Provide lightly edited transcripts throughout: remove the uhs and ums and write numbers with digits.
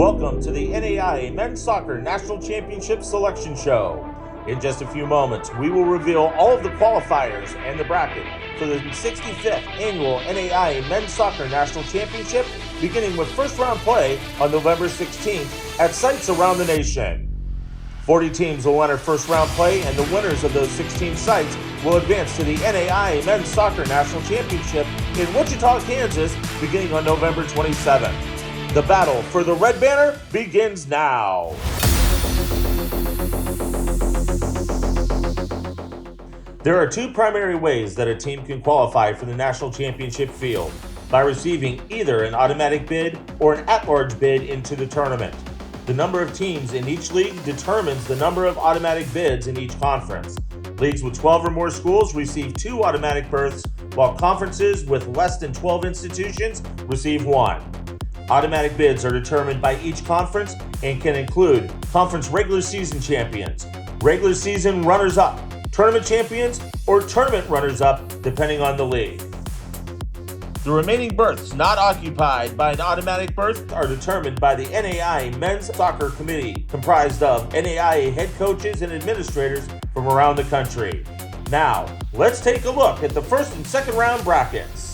Welcome to the NAIA Men's Soccer National Championship Selection Show. In just a few moments, we will reveal all of the qualifiers and the bracket for the 65th Annual NAIA Men's Soccer National Championship, beginning with first-round play on November 16th at sites around the nation. 40 teams will enter first-round play, and the winners of those 16 sites will advance to the NAIA Men's Soccer National Championship in Wichita, Kansas, beginning on November 27th. The battle for the Red Banner begins now. There are two primary ways that a team can qualify for the national championship field: by receiving either an automatic bid or an at-large bid into the tournament. The number of teams in each league determines the number of automatic bids in each conference. Leagues with 12 or more schools receive 2 automatic berths, while conferences with less than 12 institutions receive 1. Automatic bids are determined by each conference and can include conference regular season champions, regular season runners-up, tournament champions, or tournament runners-up, depending on the league. The remaining berths not occupied by an automatic berth are determined by the NAIA Men's Soccer Committee, comprised of NAIA head coaches and administrators from around the country. Now, let's take a look at the first and second round brackets.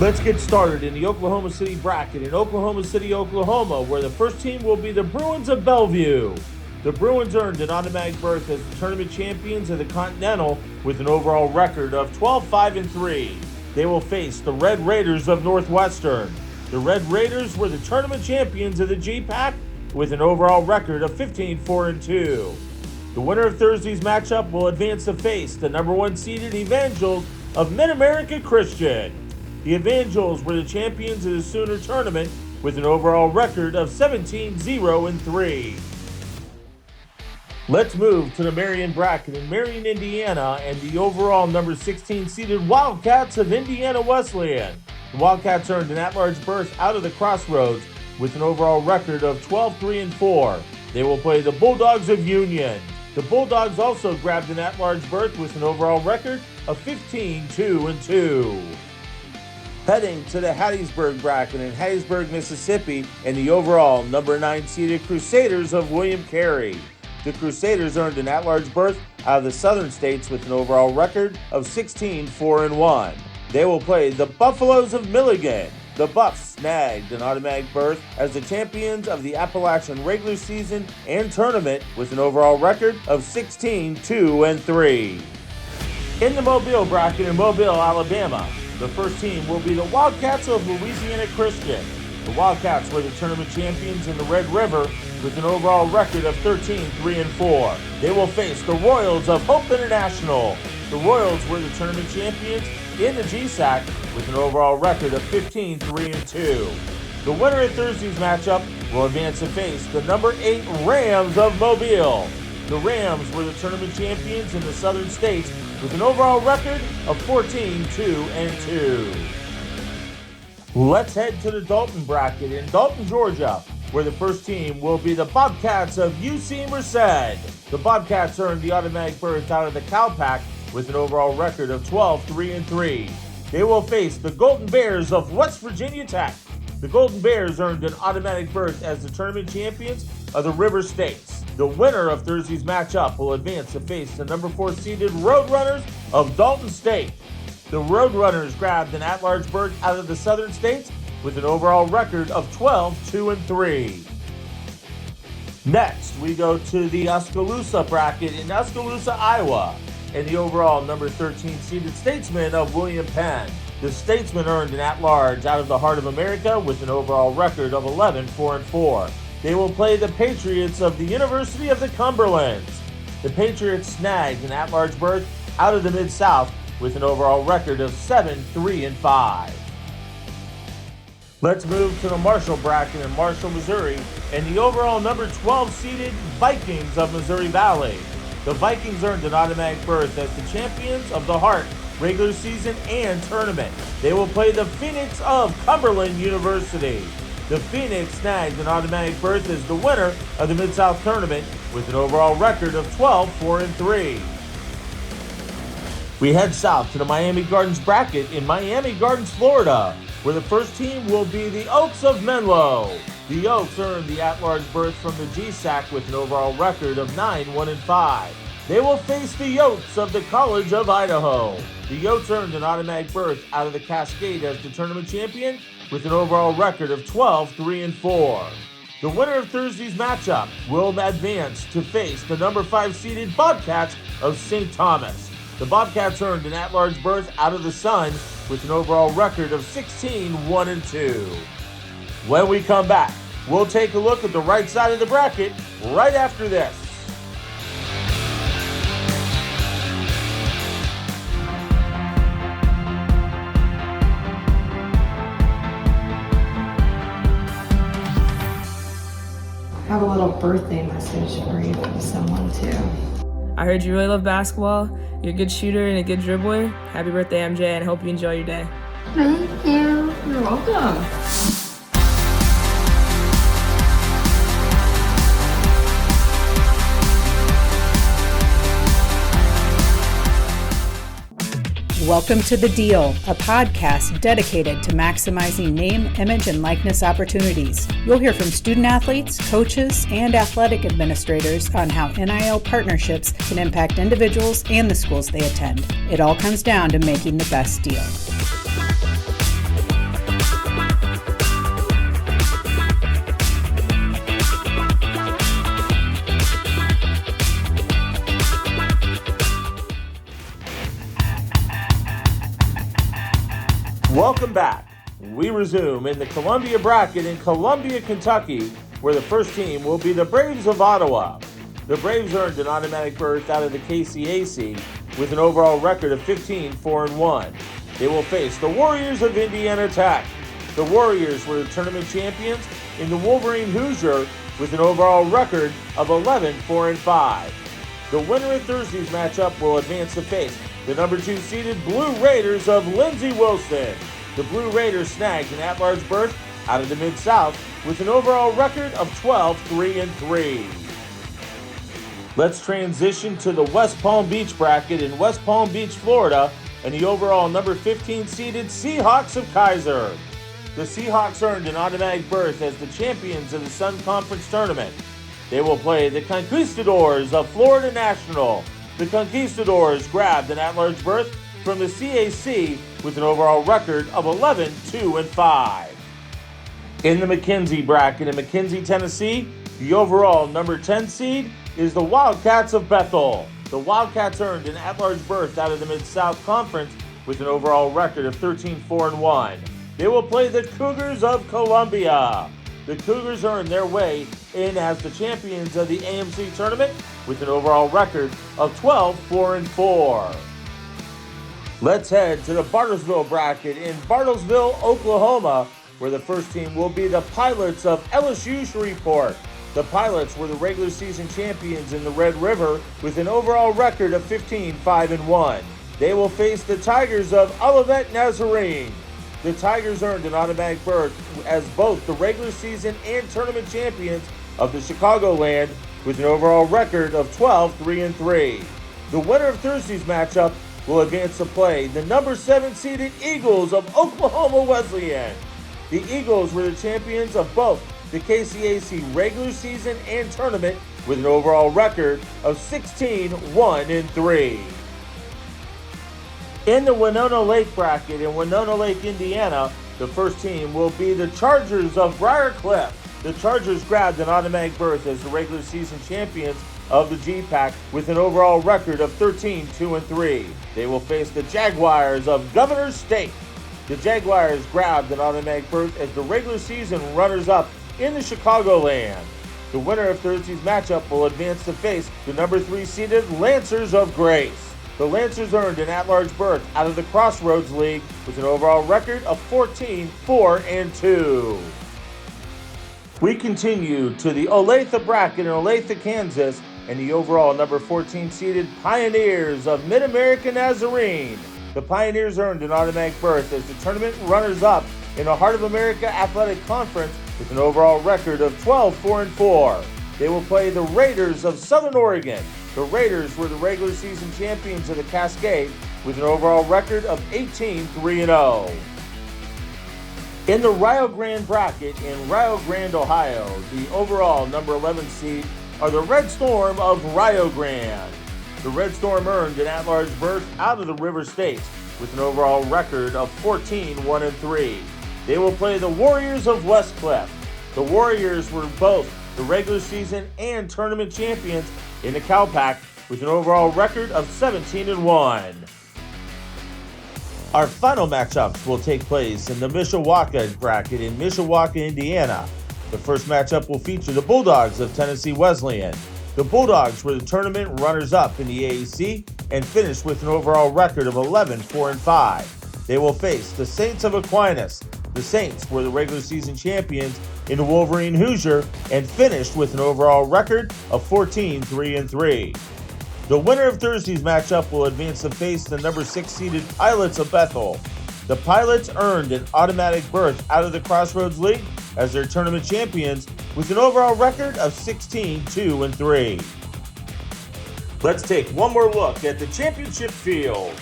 Let's get started in the Oklahoma City bracket in Oklahoma City, Oklahoma, where the first team will be the Bruins of Bellevue. The Bruins earned an automatic berth as the tournament champions of the Continental with an overall record of 12-5-3. They will face the Red Raiders of Northwestern. The Red Raiders were the tournament champions of the GPAC with an overall record of 15-4-2. The winner of Thursday's matchup will advance to face the number 1 seeded Evangels of Mid-America Christian. The Evangels were the champions of the Sooner tournament with an overall record of 17-0-3. Let's move to the Marion bracket in Marion, Indiana, and the overall number 16 seeded Wildcats of Indiana Wesleyan. The Wildcats earned an at-large berth out of the Crossroads with an overall record of 12-3-4. They will play the Bulldogs of Union. The Bulldogs also grabbed an at-large berth with an overall record of 15-2-2. Heading to the Hattiesburg bracket in Hattiesburg, Mississippi, and the overall number 9 seeded Crusaders of William Carey. The Crusaders earned an at-large berth out of the Southern States with an overall record of 16-4-1. They will play the Buffaloes of Milligan. The Buffs snagged an automatic berth as the champions of the Appalachian regular season and tournament with an overall record of 16-2-3. In the Mobile bracket in Mobile, Alabama, the first team will be the Wildcats of Louisiana Christian. The Wildcats were the tournament champions in the Red River with an overall record of 13-3-4. They will face the Royals of Hope International. The Royals were the tournament champions in the GSAC with an overall record of 15-3-2. The winner of Thursday's matchup will advance to face the number 8 Rams of Mobile. The Rams were the tournament champions in the Southern States with an overall record of 14-2-2. Let's head to the Dalton bracket in Dalton, Georgia, where the first team will be the Bobcats of UC Merced. The Bobcats earned the automatic berth out of the Cowpack with an overall record of 12-3-3. They will face the Golden Bears of West Virginia Tech. The Golden Bears earned an automatic berth as the tournament champions of the River States. The winner of Thursday's matchup will advance to face the number 4 seeded Roadrunners of Dalton State. The Roadrunners grabbed an at-large berth out of the Southern States with an overall record of 12-2-3. Next, we go to the Oskaloosa bracket in Oskaloosa, Iowa, and the overall number 13 seeded Statesmen of William Penn. The Statesmen earned an at-large out of the Heart of America with an overall record of 11-4-4. They will play the Patriots of the University of the Cumberlands. The Patriots snagged an at-large berth out of the Mid-South with an overall record of 7-3-5. Let's move to the Marshall bracket in Marshall, Missouri, and the overall number 12 seeded Vikings of Missouri Valley. The Vikings earned an automatic berth as the champions of the Heart regular season and tournament. They will play the Phoenix of Cumberland University. The Phoenix snagged an automatic berth as the winner of the Mid-South tournament with an overall record of 12-4-3. We head south to the Miami Gardens bracket in Miami Gardens, Florida, where the first team will be the Oaks of Menlo. The Oaks earned the at-large berth from the GSAC with an overall record of 9-1-5. They will face the Yotes of the College of Idaho. The Yotes earned an automatic berth out of the Cascade as the tournament champion with an overall record of 12-3-4. The winner of Thursday's matchup will advance to face the number 5 seeded Bobcats of St. Thomas. The Bobcats earned an at-large berth out of the Sun with an overall record of 16-1-2. When we come back, we'll take a look at the right side of the bracket right after this. I have a little birthday message for you from someone too. I heard you really love basketball. You're a good shooter and a good dribbler. Happy birthday, MJ, and I hope you enjoy your day. Thank you. You're welcome. Welcome to The Deal, a podcast dedicated to maximizing name, image, and likeness opportunities. You'll hear from student athletes, coaches, and athletic administrators on how NIL partnerships can impact individuals and the schools they attend. It all comes down to making the best deal. Welcome back. We resume in the Columbia bracket in Columbia, Kentucky, where the first team will be the Braves of Ottawa. The Braves earned an automatic berth out of the KCAC with an overall record of 15-4-1. They will face the Warriors of Indiana Tech. The Warriors were the tournament champions in the Wolverine Hoosier with an overall record of 11-4-5. The winner of Thursday's matchup will advance to face the number 2 seeded Blue Raiders of Lindsey Wilson. The Blue Raiders snagged an at-large berth out of the Mid-South with an overall record of 12-3-3. Let's transition to the West Palm Beach bracket in West Palm Beach, Florida, and the overall number 15 seeded Seahawks of Kaiser. The Seahawks earned an automatic berth as the champions of the Sun Conference Tournament. They will play the Conquistadors of Florida National. The Conquistadors grabbed an at-large berth from the CAC with an overall record of 11-2-5. In the McKenzie bracket in McKenzie, Tennessee, the overall number 10 seed is the Wildcats of Bethel. The Wildcats earned an at-large berth out of the Mid-South Conference with an overall record of 13-4-1. They will play the Cougars of Columbia. The Cougars earned their way in as the champions of the AMC tournament with an overall record of 12-4-4. Let's head to the Bartlesville bracket in Bartlesville, Oklahoma, where the first team will be the Pilots of LSU Shreveport. The Pilots were the regular season champions in the Red River with an overall record of 15-5-1. They will face the Tigers of Olivet Nazarene. The Tigers earned an automatic berth as both the regular season and tournament champions of the Chicagoland with an overall record of 12-3-3. The winner of Thursday's matchup will advance to play the number 7 seeded Eagles of Oklahoma Wesleyan. The Eagles were the champions of both the KCAC regular season and tournament with an overall record of 16-1-3. In the Winona Lake bracket in Winona Lake, Indiana, the first team will be the Chargers of Briar Cliff. The Chargers grabbed an automatic berth as the regular season champions of the GPAC with an overall record of 13-2-3. They will face the Jaguars of Governors State. The Jaguars grabbed an automatic berth as the regular season runners-up in the Chicagoland. The winner of Thursday's matchup will advance to face the number 3 seeded Lancers of Grace. The Lancers earned an at-large berth out of the Crossroads League with an overall record of 14-4-2. We continue to the Olathe bracket in Olathe, Kansas, and the overall number 14 seeded Pioneers of Mid-America Nazarene. The Pioneers earned an automatic berth as the tournament runners-up in the Heart of America Athletic Conference with an overall record of 12-4-4. They will play the Raiders of Southern Oregon. The Raiders were the regular season champions of the Cascade with an overall record of 18-3-0. In the Rio Grande bracket in Rio Grande, Ohio, the overall number 11 seed are the Red Storm of Rio Grande. The Red Storm earned an at-large berth out of the River State with an overall record of 14-1-3. They will play the Warriors of Westcliff. The Warriors were both the regular season and tournament champions in the Cowpack with an overall record of 17-1. Our final matchups will take place in the Mishawaka bracket in Mishawaka, Indiana. The first matchup will feature the Bulldogs of Tennessee Wesleyan. The Bulldogs were the tournament runners-up in the AAC and finished with an overall record of 11-4-5. They will face the Saints of Aquinas. The Saints were the regular season champions in the Wolverine Hoosier and finished with an overall record of 14-3-3. The winner of Thursday's matchup will advance to face the number 6 seeded Pilots of Bethel. The Pilots earned an automatic berth out of the Crossroads League as their tournament champions with an overall record of 16-2-3. Let's take one more look at the championship field.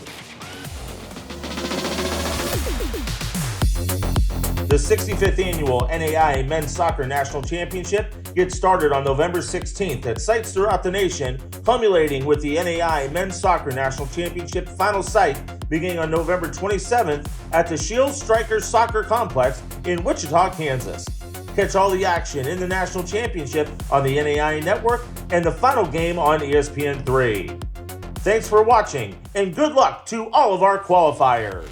The 65th annual NAIA Men's Soccer National Championship gets started on November 16th at sites throughout the nation, culminating with the NAIA Men's Soccer National Championship final site beginning on November 27th at the Shields Strikers Soccer Complex in Wichita, Kansas. Catch all the action in the National Championship on the NAIA Network and the final game on ESPN3. Thanks for watching, and good luck to all of our qualifiers.